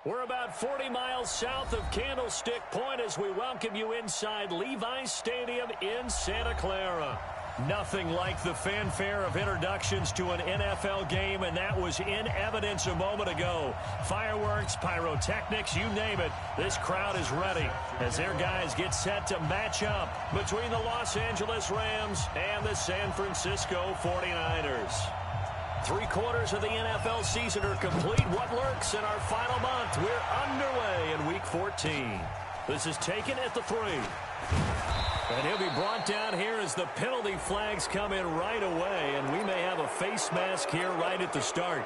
We're about 40 miles south of Candlestick Point as we welcome you inside Levi's Stadium in Santa Clara. Nothing like the fanfare of introductions to an NFL game, and that was in evidence a moment ago. Fireworks, pyrotechnics, you name it. This crowd is ready as their guys get set to match up between the Los Angeles Rams and the San Francisco 49ers. 3/4 of the NFL season are complete. What lurks in our final month? We're underway in Week 14. This is taken at the 3. And he'll be brought down here as the penalty flags come in right away, and we may have a face mask here right at the start.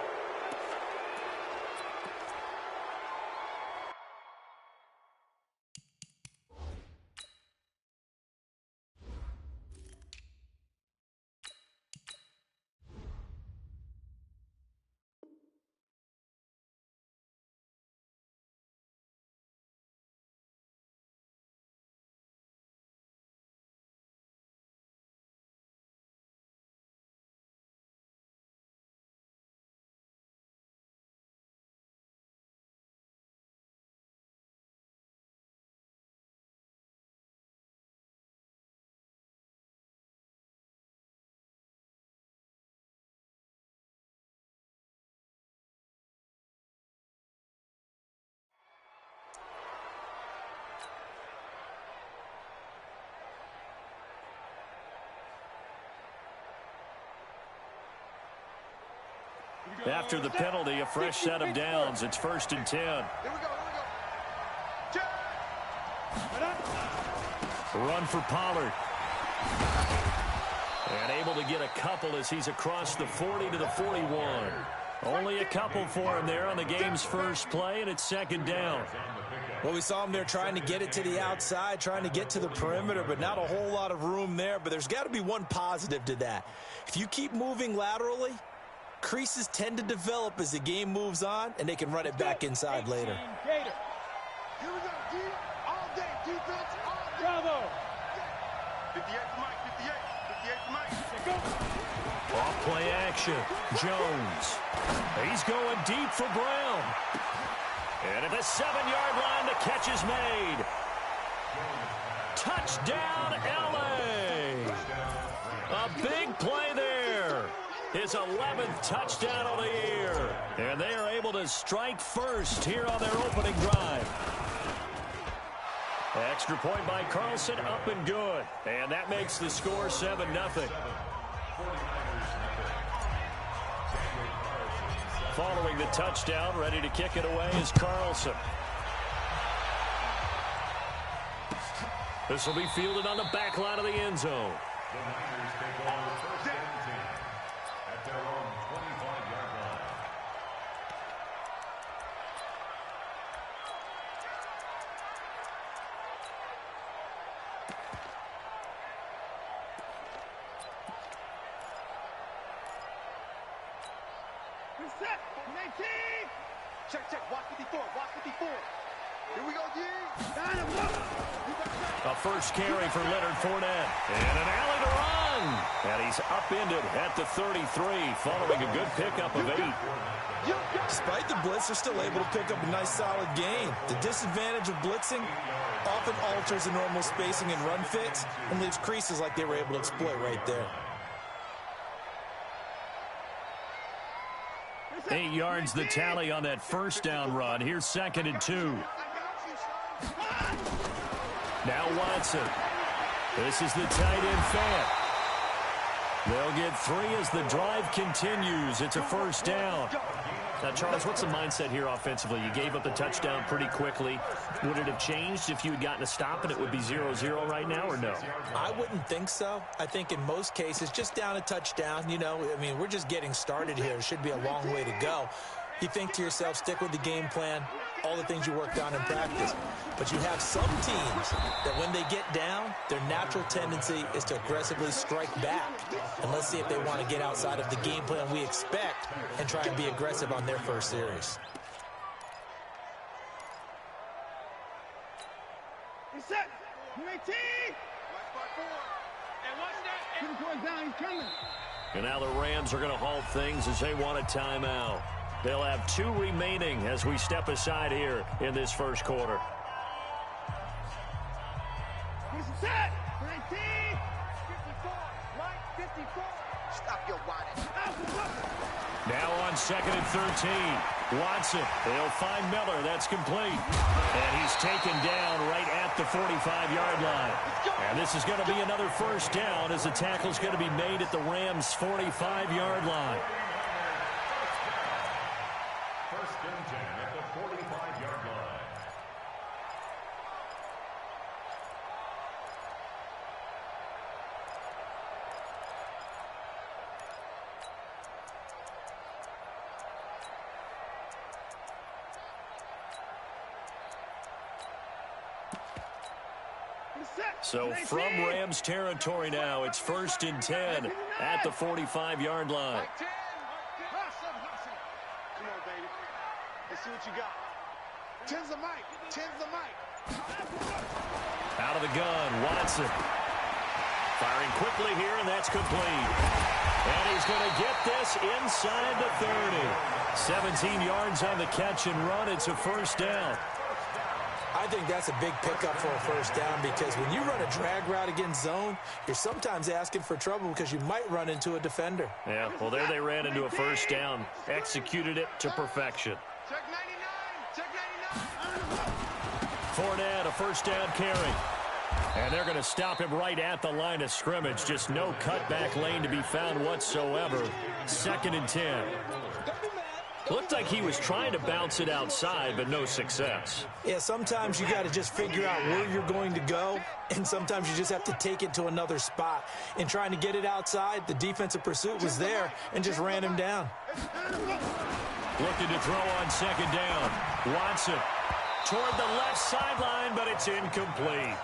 After the penalty, a fresh set of downs. It's 1st and 10. Here we go. Run for Pollard. And able to get a couple as he's across the 40 to the 41. Only a couple for him there on the game's first play, and it's 2nd down. Well, we saw him there trying to get it to the outside, trying to get to the perimeter, but not a whole lot of room there. But there's got to be one positive to that. If you keep moving laterally, creases tend to develop as the game moves on, and they can run it back inside later. Here we go, D. All day, defense, all day. Bravo. 58 to Mike, 58 to Mike. Off play action. Jones. He's going deep for Brown. And at the 7-yard line, the catch is made. Touchdown, L.A. A big play there. His 11th touchdown of the year. And they are able to strike first here on their opening drive. Extra point by Carlson, up and good. And that makes the score 7-0. Following the touchdown, ready to kick it away is Carlson. This will be fielded on the back line of the end zone. Check, watch 54, watch 54. Here we go, D. A first carry for Leonard Fournette. And an alley to run. And he's upended at the 33, following a good pickup of 8. Despite the blitz, they're still able to pick up a nice, solid gain. The disadvantage of blitzing often alters the normal spacing and run fits and leaves creases like they were able to exploit right there. 8 yards the tally on that first down run. Here's 2nd and 2. Now Watson. This is the tight end Fant. They'll get 3 as the drive continues. It's a first down. Now, Charles, what's the mindset here offensively? You gave up the touchdown pretty quickly. Would it have changed if you had gotten a stop and it would be 0-0 right now, or no? I wouldn't think so. I think in most cases, just down a touchdown, you know, I mean, we're just getting started here. It should be a long way to go. You think to yourself, stick with the game plan, all the things you worked on in practice. But you have some teams that when they get down, their natural tendency is to aggressively strike back. And let's see if they want to get outside of the game plan we expect and try and be aggressive on their first series. Reset. UAT. And now the Rams are going to halt things as they want a timeout. They'll have 2 remaining as we step aside here in this first quarter. Set! 19! 54! Right, 54! Stop your whining. Now on 2nd and 13. Watson. They'll find Miller. That's complete. And he's taken down right at the 45-yard line. And this is going to be another first down as the tackle's going to be made at the Rams' 45-yard line. First and 10 at the 45-yard line. So from Rams territory now, it's 1st and 10 at the 45-yard line. Come on, baby. Let's see what you got. 10's the mic. 10's the mic. Out of the gun, Watson. Firing quickly here, and that's complete. And he's going to get this inside the 30. 17 yards on the catch and run. It's a first down. I think that's a big pickup for a first down because when you run a drag route against zone, you're sometimes asking for trouble because you might run into a defender. Yeah, well, there they ran into a first down. Executed it to perfection. Check 99. Check 99. Fournette, a first down carry. And they're going to stop him right at the line of scrimmage. Just no cutback lane to be found whatsoever. 2nd and 10. Looked like he was trying to bounce it outside, but no success. Yeah, sometimes you got to just figure out where you're going to go, and sometimes you just have to take it to another spot. In trying to get it outside, the defensive pursuit was there and just ran him down. Looking to throw on 2nd down. Watson toward the left sideline, but it's incomplete.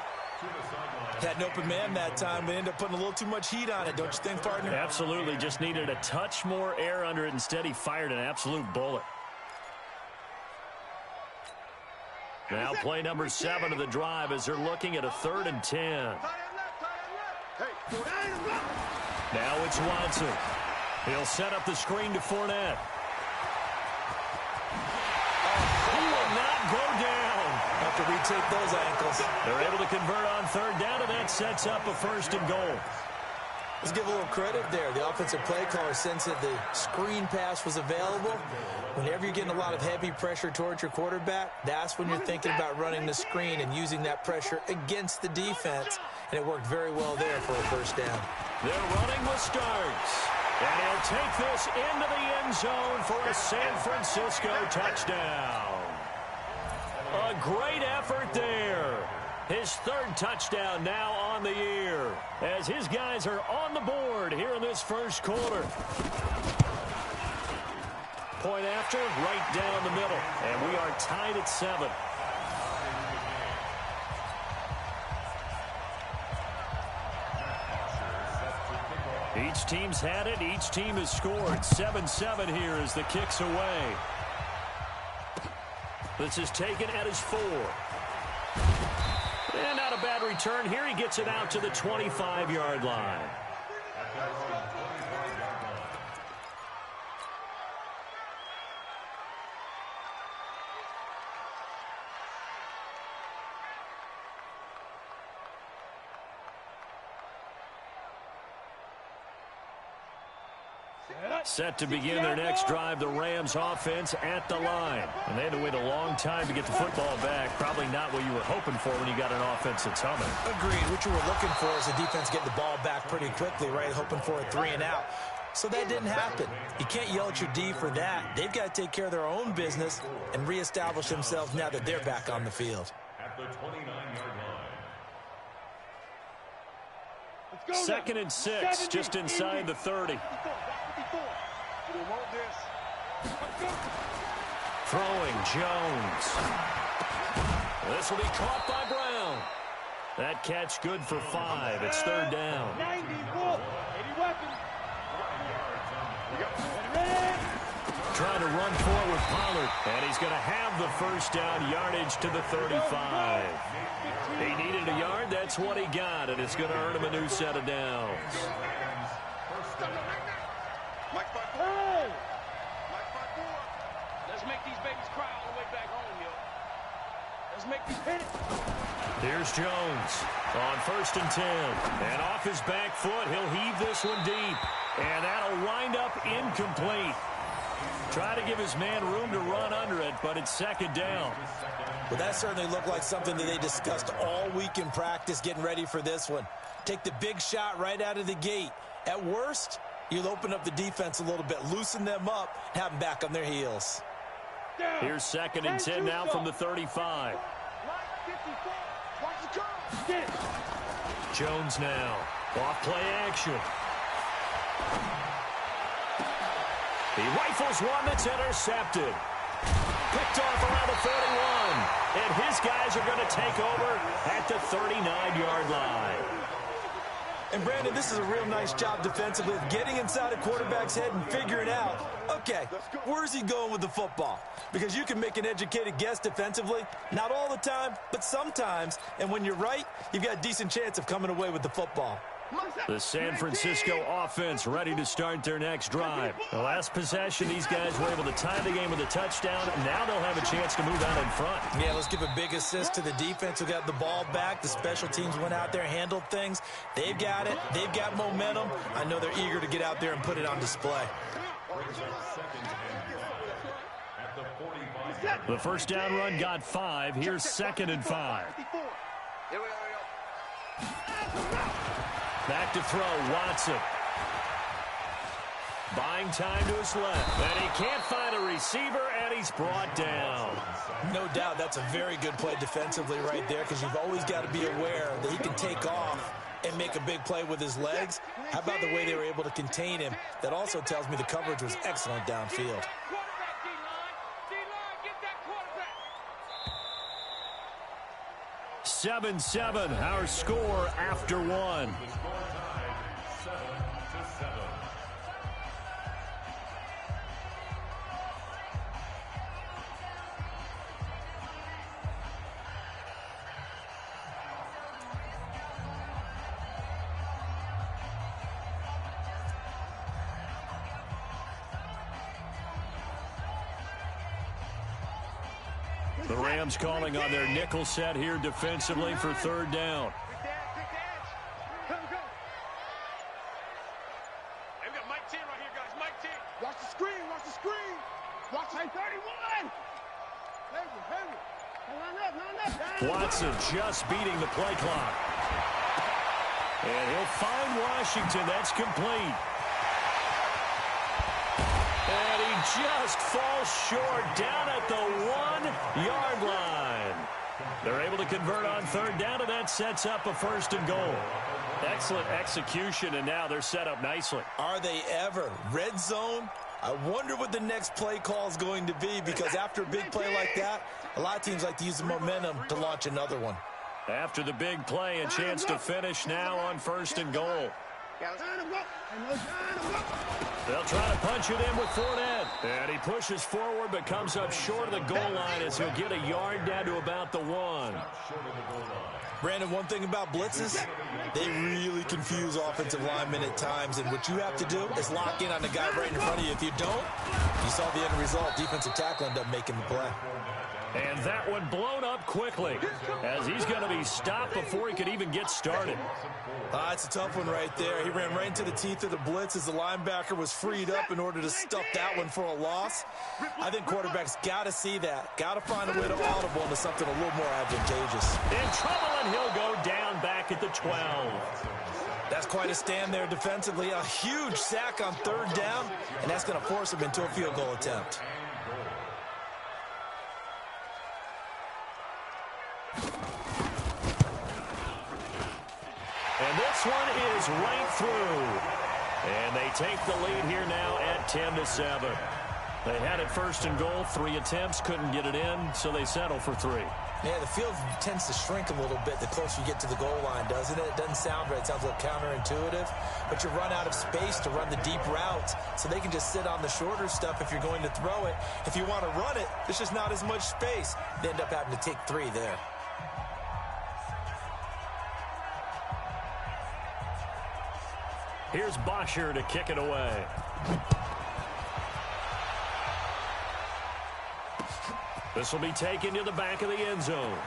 Had an open man that time, but ended up putting a little too much heat on it, don't you think, partner? Absolutely. Just needed a touch more air under it. Instead, he fired an absolute bullet. Now play number 7 of the drive as they're looking at a 3rd and 10. Now it's Watson. He'll set up the screen to Fournette. He will not go down. Have to retake those ankles. They're able to convert on 3rd down, and that sets up a 1st and goal. Let's give a little credit there. The offensive play caller sensed that the screen pass was available. Whenever you're getting a lot of heavy pressure towards your quarterback, that's when you're thinking about running the screen and using that pressure against the defense. And it worked very well there for a first down. They're running with Starks. And he'll take this into the end zone for a San Francisco touchdown. A great effort there. His 3rd touchdown now on the year as his guys are on the board here in this first quarter. Point after, right down the middle. And we are tied at 7. Each team's had it. Each team has scored. 7-7 here as the kick's away. This is taken at his 4. And not a bad return here. He gets it out to the 25-yard line. Set to begin their next drive, the Rams offense at the line. And they had to wait a long time to get the football back. Probably not what you were hoping for when you got an offense that's humming. Agreed. What you were looking for is the defense getting the ball back pretty quickly, right? Hoping for a 3 and out. So that didn't happen. You can't yell at your D for that. They've got to take care of their own business and reestablish themselves now that they're back on the field. At the 29-yard line. 2nd and 6, just inside the 30. Throwing Jones. This will be caught by Brown. That catch good for 5. It's 3rd down. Trying to run forward with Pollard. And he's going to have the first down, yardage to the 35. He needed a yard. That's what he got. And it's going to earn him a new set of downs. these babies cry all the way back home, yo. Let's make these hit it. Here's Jones on 1st and 10. And off his back foot, he'll heave this one deep. And that'll wind up incomplete. Try to give his man room to run under it, but it's 2nd down. Well, that certainly looked like something that they discussed all week in practice getting ready for this one. Take the big shot right out of the gate. At worst, you'll open up the defense a little bit, loosen them up, and have them back on their heels. Here's 2nd and 10 now from the 35. Jones now. Off play action. He rifles one that's intercepted. Picked off around the 41. And his guys are going to take over at the 39-yard line. And, Brandon, this is a real nice job defensively of getting inside a quarterback's head and figuring out, okay, where's he going with the football? Because you can make an educated guess defensively, not all the time, but sometimes. And when you're right, you've got a decent chance of coming away with the football. The San Francisco offense ready to start their next drive. The last possession, these guys were able to tie the game with a touchdown. Now they'll have a chance to move out in front. Yeah, let's give a big assist to the defense who got the ball back. The special teams went out there, handled things. They've got it. They've got momentum. I know they're eager to get out there and put it on display. The first down run got 5. Here's 2nd and 5. Back to throw, Watson. Buying time to his left. And he can't find a receiver, and he's brought down. No doubt that's a very good play defensively right there, because you've always got to be aware that he can take off and make a big play with his legs. How about the way they were able to contain him? That also tells me the coverage was excellent downfield. 7-7, our score after 1. The Rams calling on their nickel set here defensively for 3rd down. Hey, we got Mike 10 right here, guys. Mike 10. Watch the screen. Watch the screen. Watch 31. Watson just beating the play clock. And he'll find Washington. That's complete. And he just falls short down at the 1-yard line. They're able to convert on 3rd down, and that sets up a 1st and goal. Excellent execution, and now they're set up nicely. Are they ever? Red zone? I wonder what the next play call is going to be, because after a big play like that, a lot of teams like to use the momentum to launch another one. After the big play, a chance to finish now on 1st and goal. They'll try to punch it in with Fournette. And he pushes forward but comes up short of the goal line as he'll get a yard down to about the 1. Brandon, one thing about blitzes, they really confuse offensive linemen at times, and what you have to do is lock in on the guy right in front of you. If you don't, you saw the end result. Defensive tackle ended up making the play. And that one blown up quickly as he's going to be stopped before he could even get started. It's a tough one right there. He ran right into the teeth of the blitz as the linebacker was freed up in order to stuff that one for a loss. I think quarterbacks got to see that. Got to find a way to audible into something a little more advantageous. In trouble, and he'll go down back at the 12. That's quite a stand there defensively. A huge sack on 3rd down, and that's going to force him into a field goal attempt. And this one is right through. And they take the lead here now at 10-7. They had it 1st and goal, 3 attempts, couldn't get it in, so they settle for 3. Yeah, the field tends to shrink a little bit the closer you get to the goal line, doesn't it? It doesn't sound right. It sounds a little counterintuitive. But you run out of space to run the deep routes, so they can just sit on the shorter stuff if you're going to throw it. If you want to run it, there's just not as much space. They end up having to take 3 there. Here's Bosher to kick it away. This will be taken to the back of the end zone.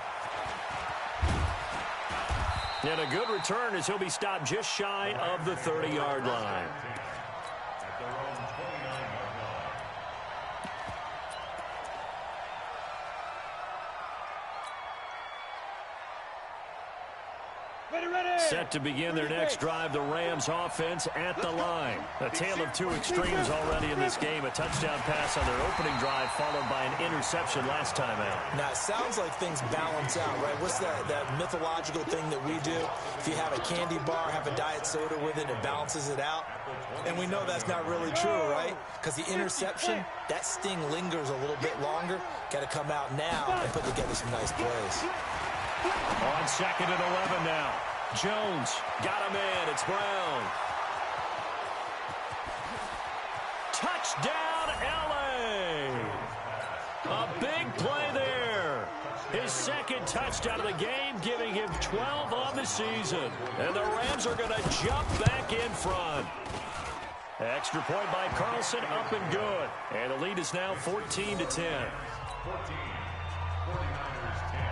And a good return as he'll be stopped just shy of the 30-yard line. At their own 29-yard line. Set to begin their next drive, the Rams offense at the line. A tale of two extremes already in this game. A touchdown pass on their opening drive followed by an interception last time out. Now, it sounds like things balance out, right? What's that mythological thing that we do? If you have a candy bar, have a diet soda with it, it balances it out. And we know that's not really true, right? Because the interception, that sting lingers a little bit longer. Got to come out now and put together some nice plays. On 2nd and 11 now. Jones got him in. It's Brown. Touchdown, L.A. A big play there. His second touchdown of the game, giving him 12 on the season. And the Rams are going to jump back in front. Extra point by Carlson, up and good. And the lead is now 14-10. 14. 49ers 10.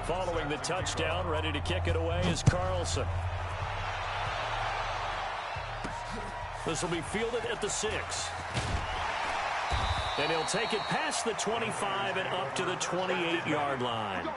Following the touchdown, ready to kick it away is Carlson. This will be fielded at the 6. And he'll take it past the 25 and up to the 28-yard line.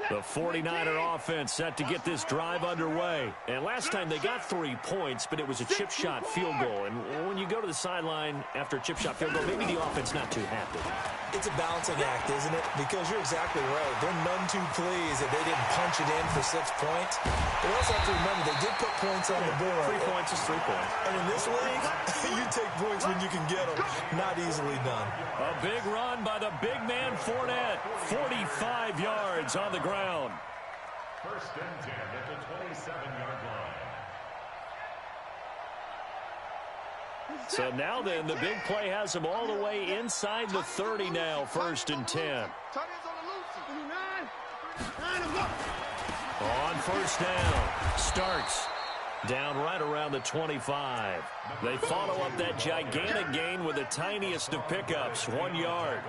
The 49er offense set to get this drive underway. And last time they got 3 points, but it was a chip shot field goal. And when you go to the sideline after a chip shot field goal, maybe the offense not too happy. It's a balancing act, isn't it? Because you're exactly right. They're none too pleased that they didn't punch it in for 6 points. But also have to remember, they did put points on the board. 3 points is 3 points. And in this league, you take points when you can get them. Not easily done. A big run by the big man Fournette. 45 yards on the ground. 1st and 10 at the 27-yard line. So now then, the big play has him all the way inside the 30 now, 1st and 10. On 1st down, Starks down right around the 25. They follow up that gigantic gain with the tiniest of pickups, 1 yard.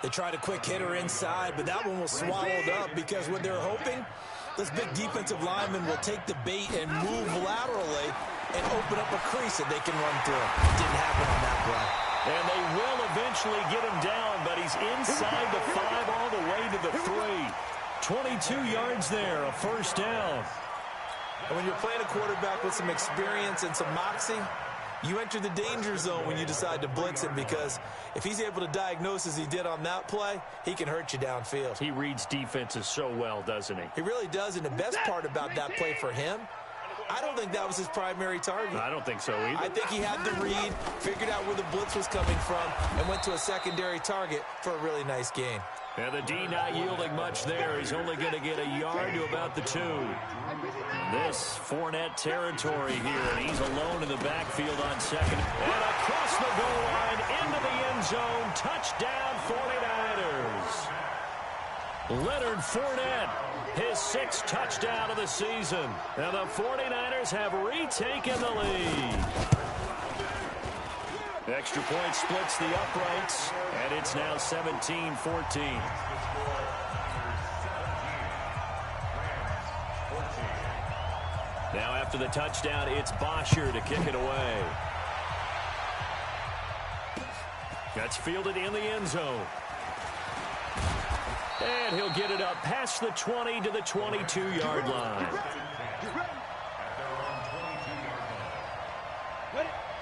They tried a quick hitter inside, but that one was swallowed up because what they're hoping, this big defensive lineman will take the bait and move laterally and open up a crease that they can run through. Didn't happen on that play. And they will eventually get him down, but he's inside the 5 all the way to the 3. 22 yards there, a 1st down. And when you're playing a quarterback with some experience and some moxie, you enter the danger zone when you decide to blitz him, because if he's able to diagnose as he did on that play, he can hurt you downfield. He reads defenses so well, doesn't he? He really does, and the best part about that play for him, I don't think that was his primary target. I don't think so either. I think he had the read, figured out where the blitz was coming from, and went to a secondary target for a really nice gain. And the D not yielding much there. He's only going to get a yard to about the 2. This Fournette territory here, and he's alone in the backfield on 2nd. And across the goal line, into the end zone, touchdown 49ers. Leonard Fournette, his 6th touchdown of the season. And the 49ers have retaken the lead. Extra point splits the uprights, and it's now 17-14. Now after the touchdown, it's Bosher to kick it away. That's fielded in the end zone. And he'll get it up past the 20 to the 22-yard line.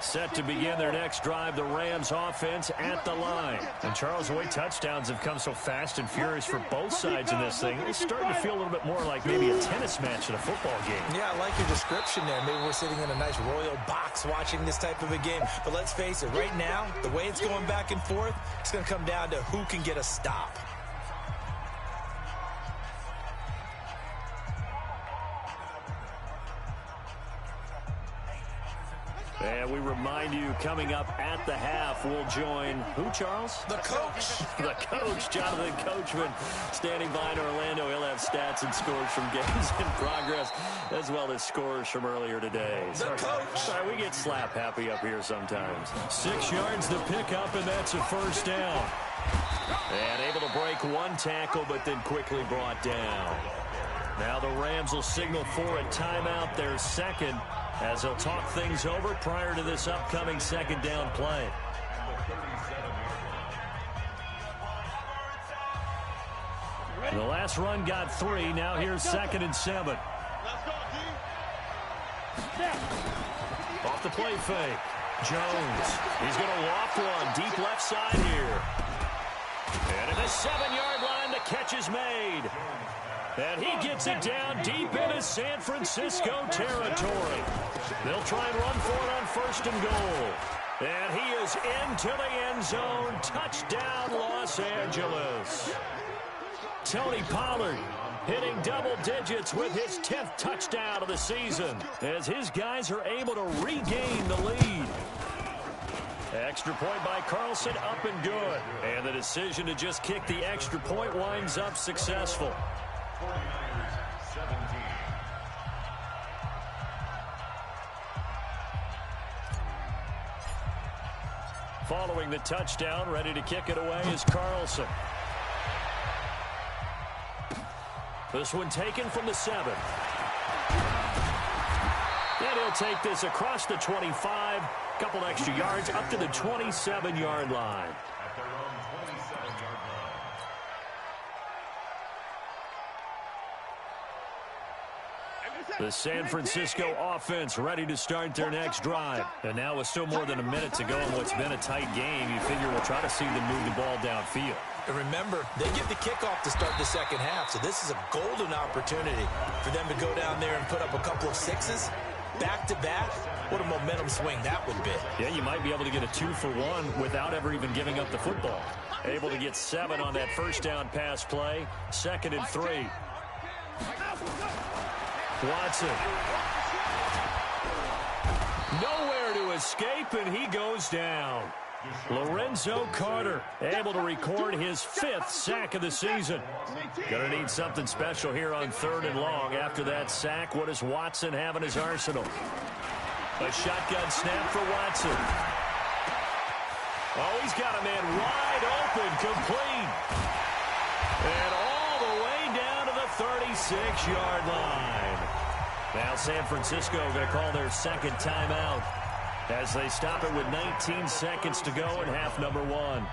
Set to begin their next drive, the Rams offense at the line. And Charles, the way touchdowns have come so fast and furious for both sides in this thing, it's starting to feel a little bit more like maybe a tennis match in a football game. Yeah, I like your description there. Maybe we're sitting in a nice royal box watching this type of a game. But let's face it, right now, the way it's going back and forth, it's going to come down to who can get a stop. And we remind you, coming up at the half, we'll join who, Charles? The coach. The coach, Jonathan Coachman, standing by in Orlando. He'll have stats and scores from games in progress, as well as scores from earlier today. The coach. Sorry, we get slap happy up here sometimes. 6 yards to pick up, and that's a first down. And able to break one tackle, but then quickly brought down. Now the Rams will signal for a timeout, their second, as they'll talk things over prior to this upcoming second down play. The last run got 3. Now here's 2nd and 7. Off the play fake. Jones. He's going to loft one deep left side here. And at the 7-yard line, the catch is made. And he gets it down deep into San Francisco territory. They'll try and run for it on 1st and goal. And he is into the end zone. Touchdown, Los Angeles. Tony Pollard hitting double digits with his 10th touchdown of the season, as his guys are able to regain the lead. Extra point by Carlson, up and good. And the decision to just kick the extra point winds up successful. 49ers 17. Following the touchdown, ready to kick it away is Carlson. This one taken from the 7. And he'll take this across the 25. Couple extra yards up to the 27-yard line. At their own 27-yard line. The San Francisco offense ready to start their next drive. And now with still more than a minute to go in what's been a tight game, you figure we'll try to see them move the ball downfield. And remember, they get the kickoff to start the second half, so this is a golden opportunity for them to go down there and put up a couple of 6s back-to-back. What a momentum swing that would be. Yeah, you might be able to get a 2-for-1 without ever even giving up the football. Able to get 7 on that first down pass play. 2nd and 3. Watson. Nowhere to escape, and he goes down. Lorenzo Carter able to record his 5th sack of the season. Gonna need something special here on 3rd and long. After that sack, what does Watson have in his arsenal? A shotgun snap for Watson. Oh, he's got a man wide open, complete. And all the way down to the 36-yard line. Now San Francisco going to call their 2nd timeout as they stop it with 19 seconds to go in half number 1.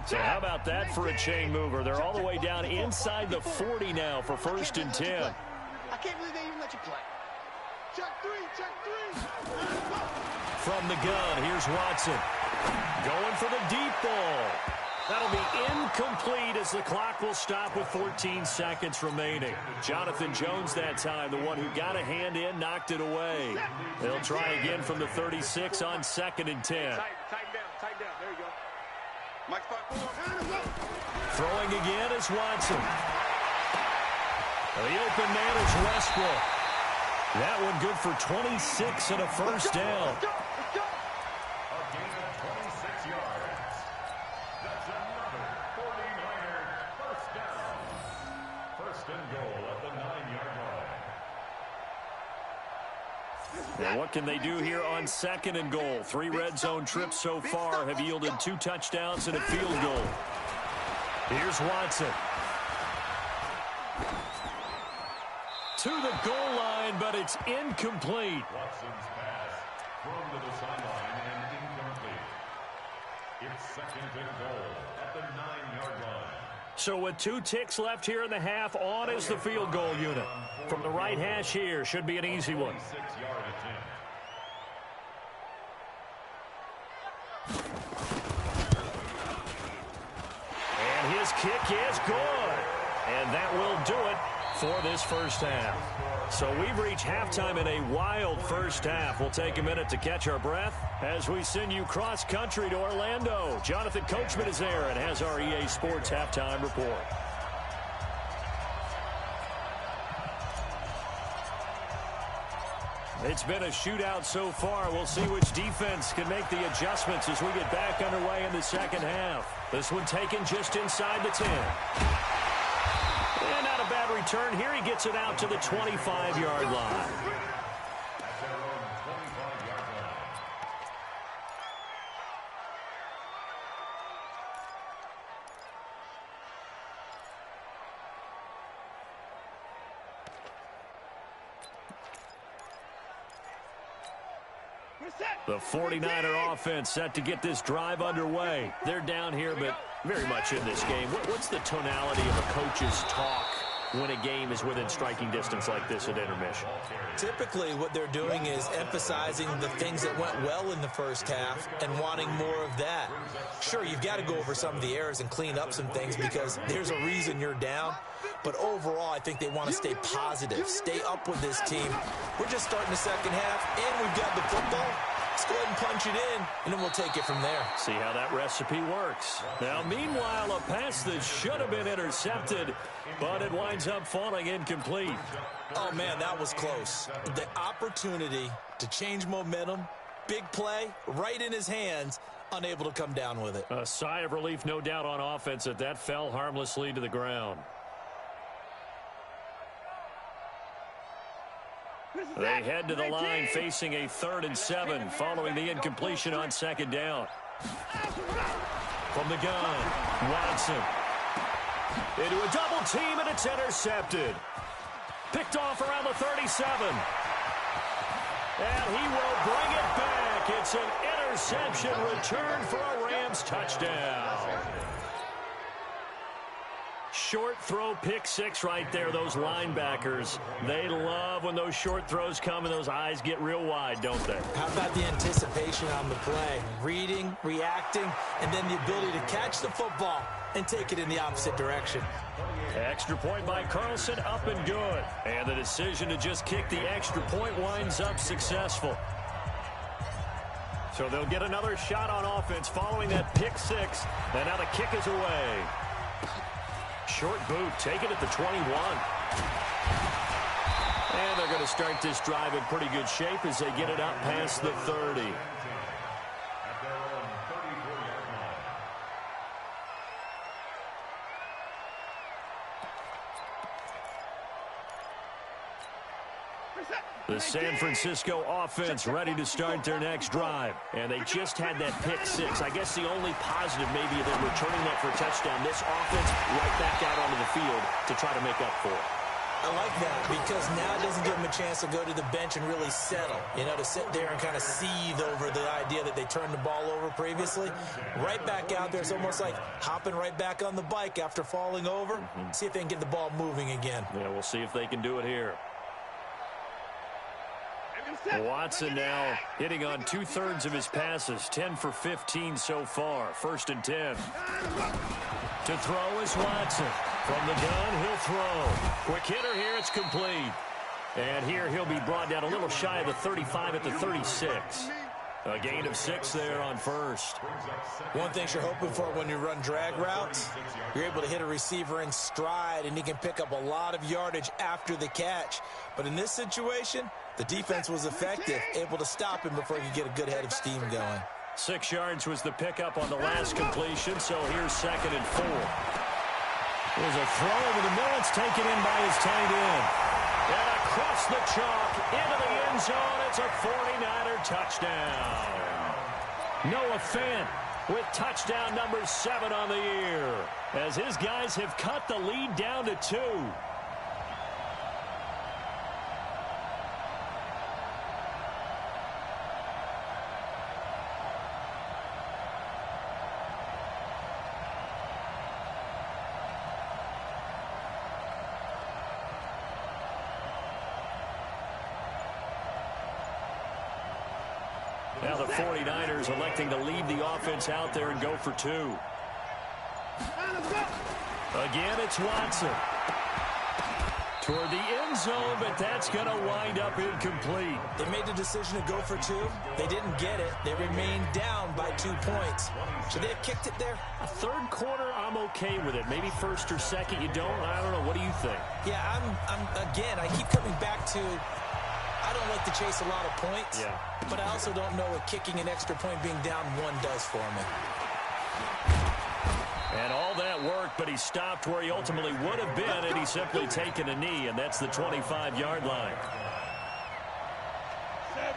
So how about that for a chain mover? They're all the way down inside the 40 now for 1st and 10. I can't believe they even let you play. Check 3, check 3. From the gun, here's Watson. Going for the deep ball. That'll be incomplete as the clock will stop with 14 seconds remaining. Jonathan Jones that time, the one who got a hand in, knocked it away. They'll try again from the 36 on 2nd and 10. Tighten down. There you go. Mike spot 4. Throwing again is Watson. The open man is Westbrook. That one good for 26 and a first down. A gain of 26 yards. That's another 49er first down. 1st and goal at the 9-yard line. Now what can they do here on 2nd and goal? 3 red zone trips so far have yielded 2 touchdowns and a field goal. Here's Watson. To the goal line, but it's incomplete. Watson's pass thrown to the sideline and incomplete. It's 2nd and goal at the 9-yard line. So with 2 ticks left here in the half, on is the field goal unit. From the right hash here, should be an easy one. 6-yard attempt. And his kick is good. And that will do it for this first half. So we've reached halftime in a wild first half. We'll take a minute to catch our breath as we send you cross-country to Orlando. Jonathan Coachman is there and has our EA Sports halftime report. It's been a shootout so far. We'll see which defense can make the adjustments as we get back underway in the second half. This one taken just inside the 10. And not a bad return here. He gets it out to the 25-yard line. The 49er offense set to get this drive underway. They're down here, but very much in this game. What's the tonality of a coach's talk when a game is within striking distance like this at intermission? Typically, what they're doing is emphasizing the things that went well in the first half and wanting more of that. Sure, you've got to go over some of the errors and clean up some things because there's a reason you're down. But overall, I think they want to stay positive, stay up with this team. We're just starting the second half, and we've got the football. Let's go ahead and punch it in, and then we'll take it from there. See how that recipe works. Now, meanwhile, a pass that should have been intercepted, but it winds up falling incomplete. Oh, man, that was close. The opportunity to change momentum, big play, right in his hands, unable to come down with it. A sigh of relief, no doubt, on offense that fell harmlessly to the ground. They head to the line facing a 3rd and 7 following the incompletion on second down. From the gun, Watson. Into a double team, and it's intercepted. Picked off around the 37. And he will bring it back. It's an interception return for a Rams touchdown. Short throw, pick six right there. Those linebackers, they love when those short throws come and those eyes get real wide, don't they? How about the anticipation on the play? Reading, reacting, and then the ability to catch the football and take it in the opposite direction. Extra point by Carlson, up and good. And the decision to just kick the extra point winds up successful. So they'll get another shot on offense following that pick six. And now the kick is away. Short boot, taken at the 21. And they're going to start this drive in pretty good shape as they get it up past the 30. The San Francisco offense ready to start their next drive. And they just had that pick six. I guess the only positive maybe of them returning that for a touchdown. This offense right back out onto the field to try to make up for it. I like that because now it doesn't give them a chance to go to the bench and really settle. You know, to sit there and kind of seethe over the idea that they turned the ball over previously. Right back out there. It's almost like hopping right back on the bike after falling over. See if they can get the ball moving again. Yeah, we'll see if they can do it here. Watson now hitting on 2/3 of his passes, 10 for 15 so far. 1st and 10. To throw is Watson. From the gun, he'll throw. Quick hitter here, it's complete. And here he'll be brought down a little shy of the 35 at the 36. A gain of 6 there on first. One thing you're hoping for when you run drag routes, you're able to hit a receiver in stride, and he can pick up a lot of yardage after the catch. But in this situation, the defense was effective, able to stop him before he could get a good head of steam going. 6 yards was the pickup on the last completion, so here's 2nd and 4. There's a throw over the middle. It's taken in by his tight end. And across the chalk, into the end zone, it's a 49er touchdown. Noah Fant with touchdown number 7 on the year, as his guys have cut the lead down to 2. Now the 49ers electing to leave the offense out there and go for 2. Again, it's Watson. Toward the end zone, but that's going to wind up incomplete. They made the decision to go for 2. They didn't get it. They remained down by 2 points. Should they have kicked it there? A third quarter, I'm okay with it. Maybe first or second, you don't. I don't know. What do you think? Yeah, again, I keep coming back to I don't like to chase a lot of points. Yeah. But I also don't know what kicking an extra point being down 1 does for me. And all that work, but he stopped where he ultimately would have been had he simply taken a knee, and that's the 25-yard line.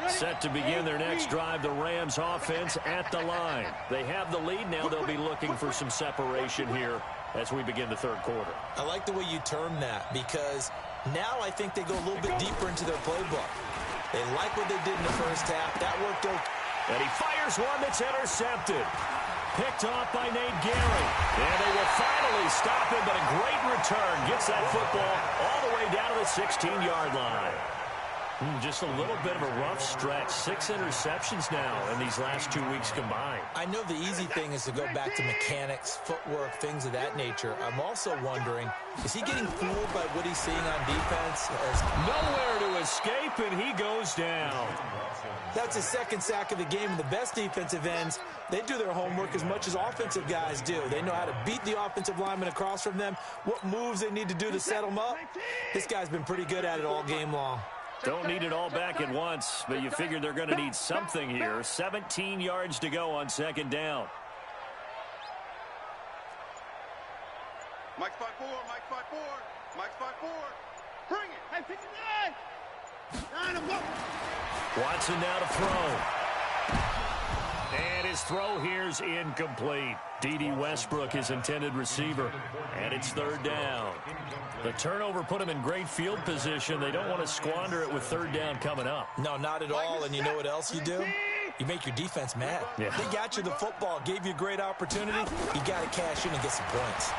Set to begin their next drive, the Rams offense at the line. They have the lead. Now they'll be looking for some separation here as we begin the third quarter. I like the way you term that, because now I think they go a little bit deeper into their playbook. They like what they did in the first half. That worked out. And he fires one that's intercepted. Picked off by Nate Gehring. And they will finally stop him, but a great return. Gets that football all the way down to the 16-yard line. Just a little bit of a rough stretch. 6 interceptions now in these last 2 weeks combined. I know the easy thing is to go back to mechanics, footwork, things of that nature. I'm also wondering, is he getting fooled by what he's seeing on defense? Nowhere to escape, and he goes down. That's his 2nd sack of the game, and the best defensive ends, they do their homework as much as offensive guys do. They know how to beat the offensive lineman across from them, what moves they need to do to set them up. This guy's been pretty good at it all game long. Don't need it all back at once, but you figure they're going to need something here. 17 yards to go on 2nd down. Mike's 5-4, Mike's 5-4, Mike's 5-4. Bring it. Hey, 59. Watson now to throw. And his throw here's incomplete. D.D. Westbrook, his intended receiver. And it's 3rd down. The turnover put him in great field position. They don't want to squander it with 3rd down coming up. No, not at all. And you know what else you do? You make your defense mad. Yeah. They got you the football, gave you a great opportunity. You got to cash in and get some points.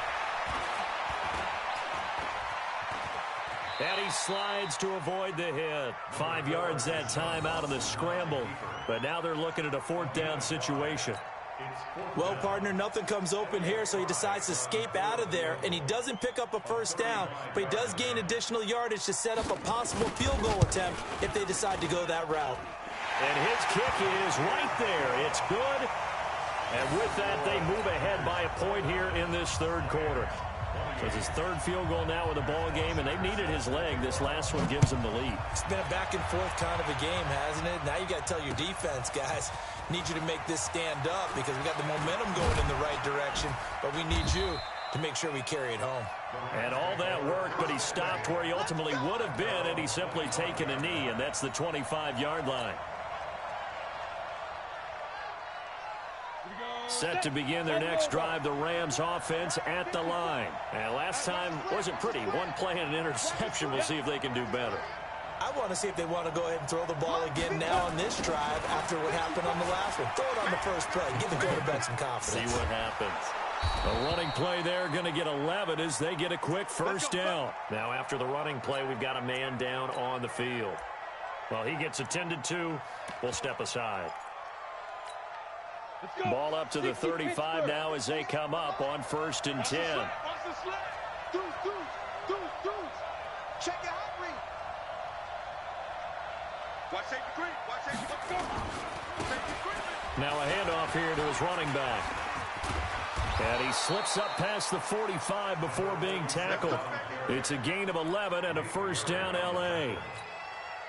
And he slides to avoid the hit. 5 yards that time out of the scramble. But now they're looking at a 4th down situation. Well, partner, nothing comes open here, so he decides to escape out of there, and he doesn't pick up a 1st down, but he does gain additional yardage to set up a possible field goal attempt if they decide to go that route. And his kick is right there. It's good. And with that, they move ahead by a point here in this 3rd quarter. So it's his 3rd field goal now in the ball game, and they've needed his leg. This last one gives them the lead. It's been a back-and-forth kind of a game, hasn't it? Now you got to tell your defense, guys, need you to make this stand up because we got the momentum going in the right direction, but we need you to make sure we carry it home. And all that work, but he stopped where he ultimately would have been, and he's simply taken a knee, and that's the 25-yard line. Set to begin their next drive, the Rams offense at the line. And last time wasn't pretty. 1 play and an interception. We'll see if they can do better. I want to see if they want to go ahead and throw the ball again now on this drive after what happened on the last one. Throw it on the first play. Give the quarterback some confidence. See what happens. A running play there, going to get 11 as they get a quick 1st down. Now after the running play, we've got a man down on the field. Well, he gets attended to. We'll step aside. Ball up to the 35 now as they come up on 1st and 10. Check it out, Reed. Watch safety green. Watch safety green. Now a handoff here to his running back. And he slips up past the 45 before being tackled. It's a gain of 11 and a 1st down L.A.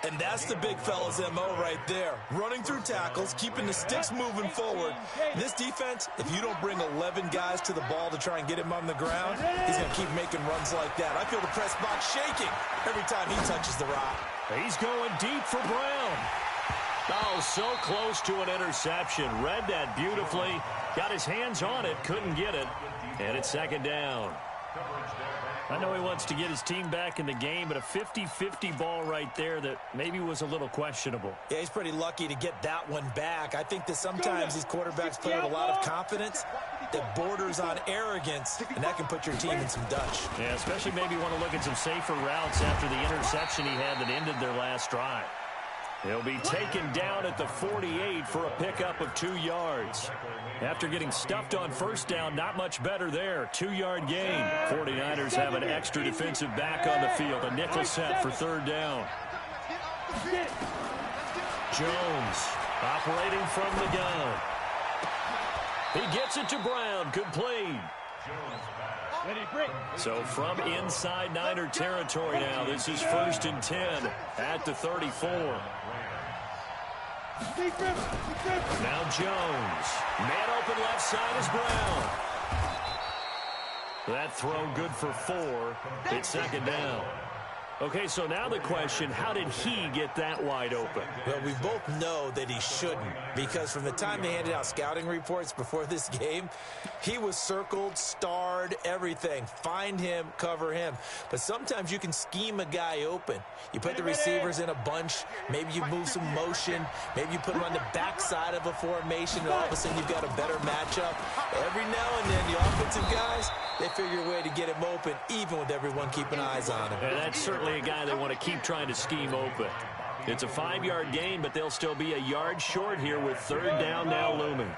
And that's the big fella's MO right there. Running through tackles, keeping the sticks moving forward. This defense, if you don't bring 11 guys to the ball to try and get him on the ground, he's going to keep making runs like that. I feel the press box shaking every time he touches the rock. He's going deep for Brown. Oh, so close to an interception. Read that beautifully. Got his hands on it, couldn't get it. And it's 2nd down. I know he wants to get his team back in the game, but a 50-50 ball right there that maybe was a little questionable. Yeah, he's pretty lucky to get that one back. I think that sometimes these quarterbacks play with a lot of confidence that borders on arrogance, and that can put your team in some Dutch. Yeah, especially maybe want to look at some safer routes after the interception he had that ended their last drive. He'll be taken down at the 48 for a pickup of 2 yards. After getting stuffed on first down, not much better there. 2-yard gain. 49ers have an extra defensive back on the field. A nickel set for 3rd down. Jones operating from the gun. He gets it to Brown. Complete. So from inside Niner territory now, this is 1st and 10 at the 34. Now Jones. Man open left side is Brown. That throw good for 4. It's 2nd down. Okay, so now the question, how did he get that wide open? Well, we both know that he shouldn't, because from the time they handed out scouting reports before this game, he was circled, starred, everything. Find him, cover him. But sometimes you can scheme a guy open. You put the receivers in a bunch, maybe you move some motion, maybe you put them on the backside of a formation, and all of a sudden you've got a better matchup. Every now and then, the offensive guys, they figure a way to get him open, even with everyone keeping eyes on him. And that's certainly a guy they want to keep trying to scheme open. It's a 5-yard gain, but they'll still be a yard short here with 3rd down now looming.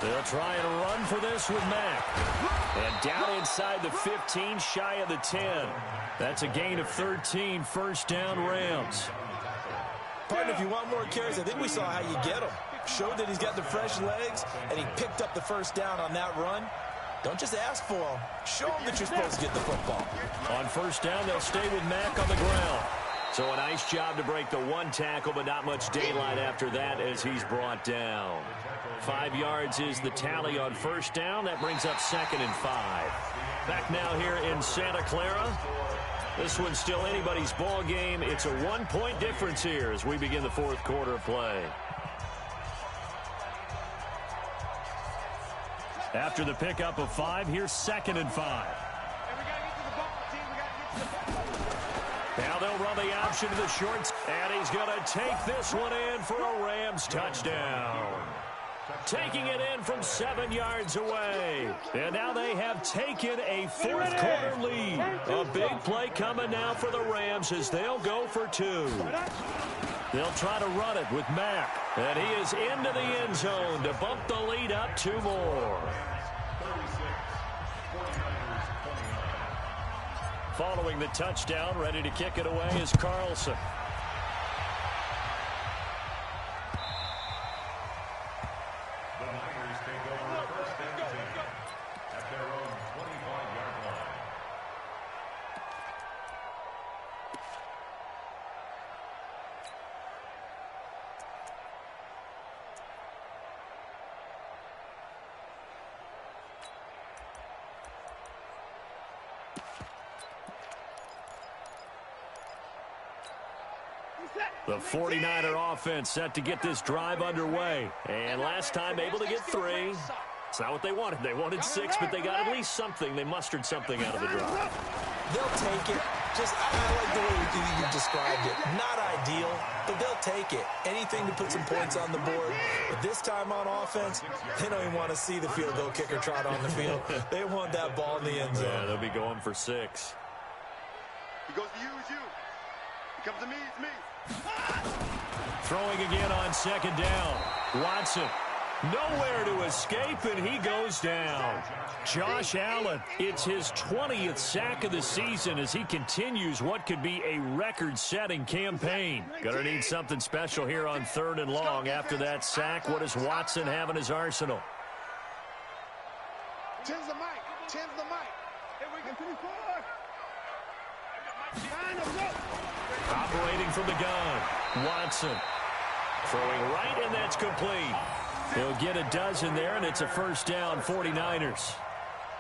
They'll try and run for this with Mack. And down inside the 15, shy of the 10. That's a gain of 13, 1st down Rams. Partner, if you want more carries, I think we saw how you get them. Showed that he's got the fresh legs, and he picked up the 1st down on that run. Don't just ask for him. Show him that you're supposed to get the football. On 1st down, they'll stay with Mack on the ground. So a nice job to break the 1 tackle, but not much daylight after that as he's brought down. 5 yards is the tally on 1st down. That brings up 2nd and 5. Back now here in Santa Clara. This one's still anybody's ball game. It's a 1-point difference here as we begin the 4th quarter of play. After the pickup of 5, here's 2nd and 5. Now they'll run the option to the shorts, and he's going to take this one in for a Rams touchdown. Taking it in from 7 yards away. And now they have taken a 4th quarter lead. A big play coming now for the Rams as they'll go for 2. They'll try to run it with Mack. And he is into the end zone to bump the lead up 2 more. Following the touchdown, ready to kick it away is Carlson. The Niners take over 1st and 10 at their own 25-yard line. The 49er offense set to get this drive underway. And last time able to get 3. It's not what they wanted. They wanted 6, but they got at least something. They mustered something out of the drive. They'll take it. I like the way you described it. Not ideal, but they'll take it. Anything to put some points on the board. But this time on offense, they don't even want to see the field goal kicker trot on the field. They want that ball in the end zone. Yeah, they'll be going for 6. He goes to you, it's you. He comes to me, it's me. Throwing again on 2nd down. Watson nowhere to escape, and he goes down. Josh Allen, it's his 20th sack of the season as he continues what could be a record-setting campaign. Gonna need something special here on 3rd and long. After that sack, what does Watson have in his arsenal? Tens the mic. Tens the mic. Here we go. Operating from the gun. Watson throwing right, and that's complete. He'll get a dozen there, and it's a 1st down, 49ers.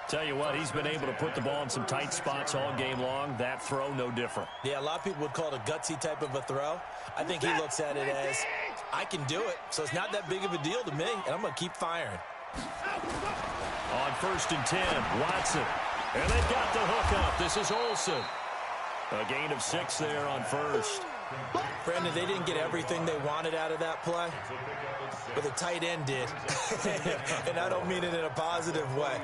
Tell you what, he's been able to put the ball in some tight spots all game long. That throw, no different. Yeah, a lot of people would call it a gutsy type of a throw. I think he looks at it as, I can do it, so it's not that big of a deal to me, and I'm going to keep firing. On 1st and 10, Watson. And they've got the hook up. This is Olsen. A gain of 6 there on 1st. Brandon, they didn't get everything they wanted out of that play, but the tight end did. And I don't mean it in a positive way.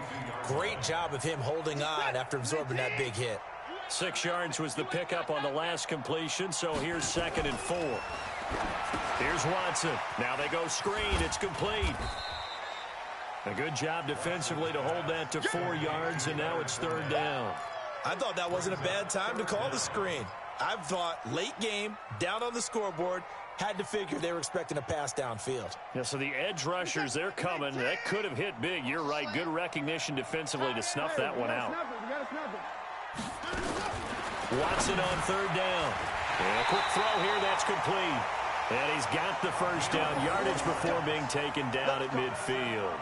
Great job of him holding on after absorbing that big hit. 6 yards was the pickup on the last completion, so here's 2nd and 4. Here's Watson. Now they go screen. It's complete. A good job defensively to hold that to 4 yards, and now it's 3rd down. I thought that wasn't a bad time to call the screen. I thought late game, down on the scoreboard, had to figure they were expecting a pass downfield. Yeah, so the edge rushers, they're coming. That could have hit big. You're right. Good recognition defensively to snuff that one out. Watson on 3rd down. And a quick throw here. That's complete. And he's got the first down yardage before being taken down at midfield.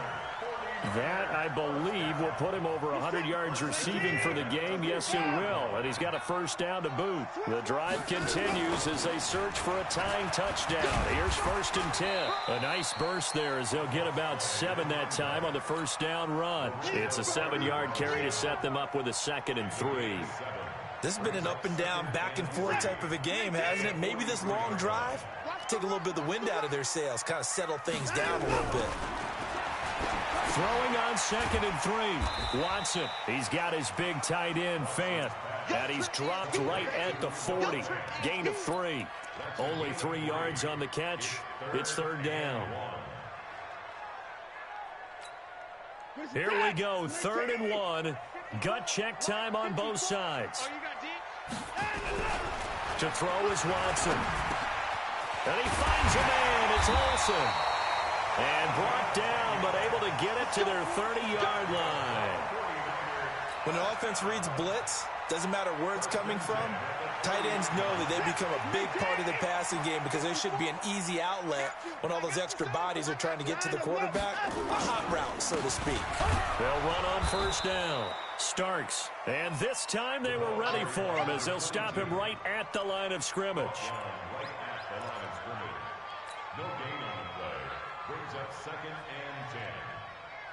That, I believe, will put him over 100 yards receiving for the game. Yes, it will. And he's got a first down to boot. The drive continues as they search for a tying touchdown. Here's 1st and 10. A nice burst there as they'll get about 7 that time on the first down run. It's a 7-yard carry to set them up with a 2nd and 3. This has been an up and down, back and forth type of a game, hasn't it? Maybe this long drive, take a little bit of the wind out of their sails, kind of settle things down a little bit. Throwing on 2nd and 3. Watson, he's got his big tight end, Fant. And he's dropped right at the 40. Gain of 3. Only 3 yards on the catch. It's 3rd down. Here we go, 3rd and 1. Gut check time on both sides. To throw is Watson. And he finds a man. It's Olsen. And brought down, but able to get it to their 30-yard line. When the offense reads blitz, doesn't matter where it's coming from, tight ends know that they become a big part of the passing game because there should be an easy outlet when all those extra bodies are trying to get to the quarterback. A hot route, so to speak. They'll run on 1st down. Starks. And this time they were ready for him as they'll stop him right at the line of scrimmage. No gain on the play. Brings up 2nd and 10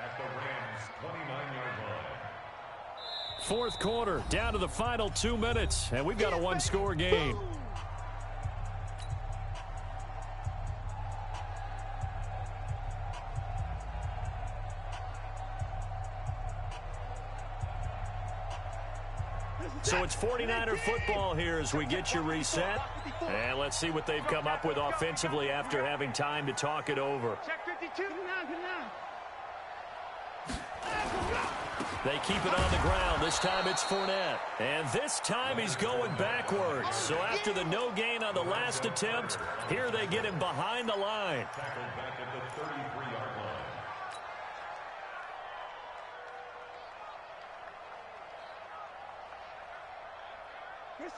at the Rams' 29-yard line. 4th quarter, down to the final 2 minutes, and we've got a 1-score game. So it's 49er football here as we get you reset. And let's see what they've come up with offensively after having time to talk it over. Check 52. They keep it on the ground. This time it's Fournette. And this time he's going backwards. So after the no gain on the last attempt, here they get him behind the line. Tackled back at the 33-yard line.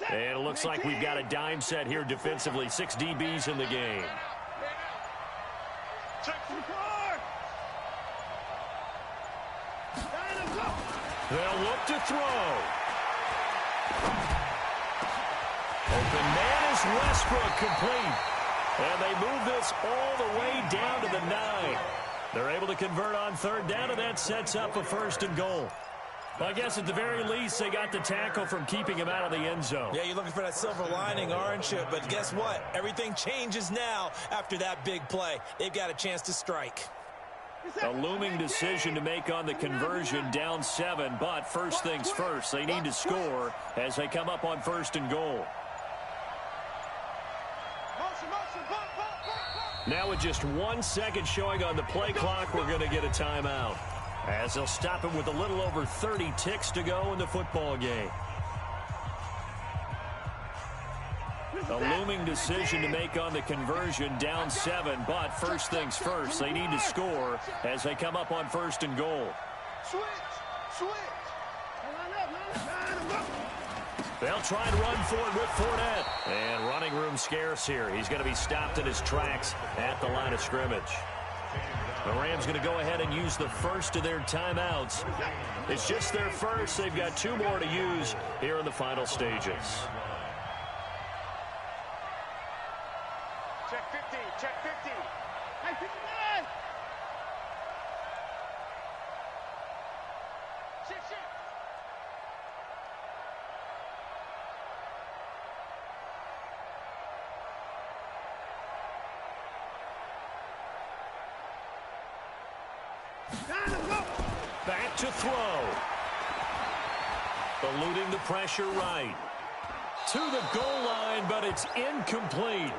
And it looks like we've got a dime set here defensively. 6 DBs in the game. They'll look to throw. Open man is Westbrook, complete. And they move this all the way down to the 9. They're able to convert on 3rd down, and that sets up a 1st and goal. Well, I guess at the very least, they got the tackle from keeping him out of the end zone. Yeah, you're looking for that silver lining, aren't you? But guess what? Everything changes now after that big play. They've got a chance to strike. A looming decision to make on the conversion, down 7. But first things first, they need to score as they come up on 1st and goal. Now with just 1 second showing on the play clock, we're going to get a timeout, as they'll stop him with a little over 30 ticks to go in the football game. A looming decision to make on the conversion, down 7, but first things first, they need to score as they come up on 1st and goal. They'll try and run for it with Fournette. And running room scarce here. He's going to be stopped in his tracks at the line of scrimmage. The Rams going to go ahead and use the first of their timeouts. It's just their first. They've got 2 more to use here in the final stages. Check 50. Check 50. Hey, 59. Shit. Back to throw. Eluding the pressure right. To the goal line, but it's incomplete.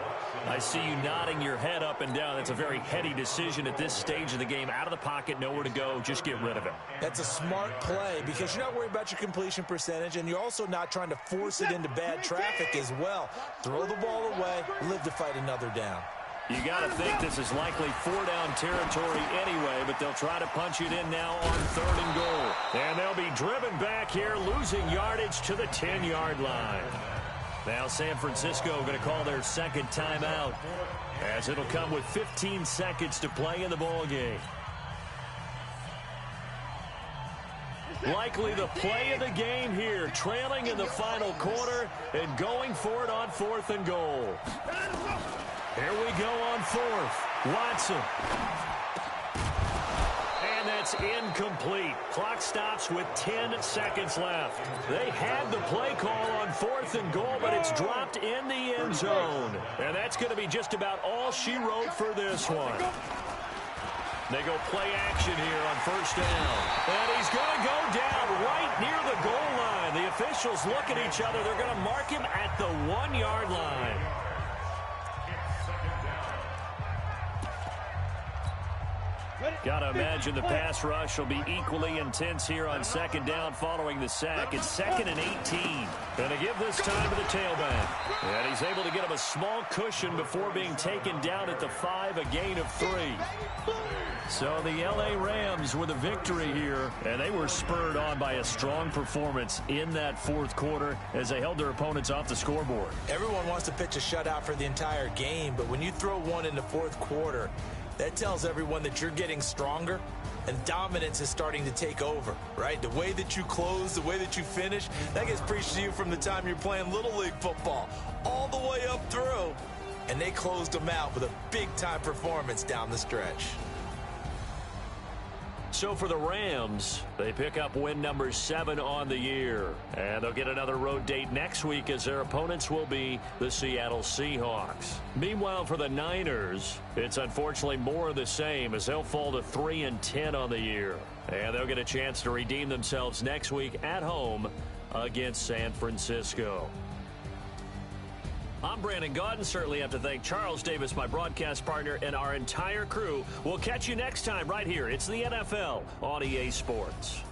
I see you nodding your head up and down. That's a very heady decision at this stage of the game. Out of the pocket, nowhere to go. Just get rid of it. That's a smart play because you're not worried about your completion percentage, and you're also not trying to force it into bad traffic as well. Throw the ball away, live to fight another down. You got to think this is likely 4-down territory anyway, but they'll try to punch it in now on 3rd and goal. And they'll be driven back here, losing yardage to the 10-yard line. Now San Francisco going to call their second timeout, as it'll come with 15 seconds to play in the ball game. Likely the play of the game here, trailing in the final quarter and going for it on 4th and goal. Here we go on 4th. Watson. And that's incomplete. Clock stops with 10 seconds left. They had the play call on 4th and goal, but it's dropped in the end zone. And that's going to be just about all she wrote for this one. They go play action here on 1st down. And he's going to go down right near the goal line. The officials look at each other. They're going to mark him at the 1-yard line. Got to imagine the pass rush will be equally intense here on 2nd down following the sack. It's 2nd and 18. Going to give this time to the tailback. And he's able to get him a small cushion before being taken down at the 5, a gain of 3. So the L.A. Rams with a victory here, and they were spurred on by a strong performance in that 4th quarter as they held their opponents off the scoreboard. Everyone wants to pitch a shutout for the entire game, but when you throw one in the 4th quarter, that tells everyone that you're getting stronger and dominance is starting to take over, right? The way that you close, the way that you finish, that gets preached to you from the time you're playing Little League football all the way up through. And they closed them out with a big-time performance down the stretch. So for the Rams, they pick up win number 7 on the year. And they'll get another road date next week as their opponents will be the Seattle Seahawks. Meanwhile, for the Niners, it's unfortunately more of the same as they'll fall to 3-10 on the year. And they'll get a chance to redeem themselves next week at home against San Francisco. I'm Brandon Gaudin. Certainly have to thank Charles Davis, my broadcast partner, and our entire crew. We'll catch you next time right here. It's the NFL on EA Sports.